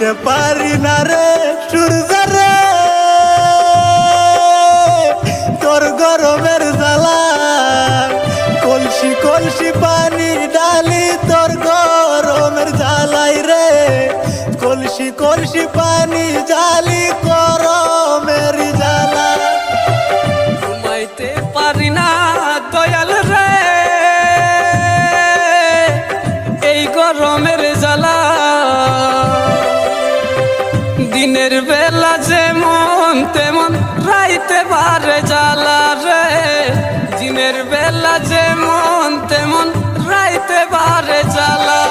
ঘুমাইতে পারি না রে সূর্য রে, তোর গরমের জ্বালা। কলসি কলসি পানি ডালি তোর গরমের জ্বালাই রে, কলসি কলসি পানি জালি গরমের জ্বালা। ঘুমাইতে পারি না দয়াল রে, এই গরমের জ্বালা। দিনের বেলা যেমন তেমন রাইতে পারে জ্বালা রে, দিনের বেলা যেমন তেমন রাইতে পারে জ্বালা।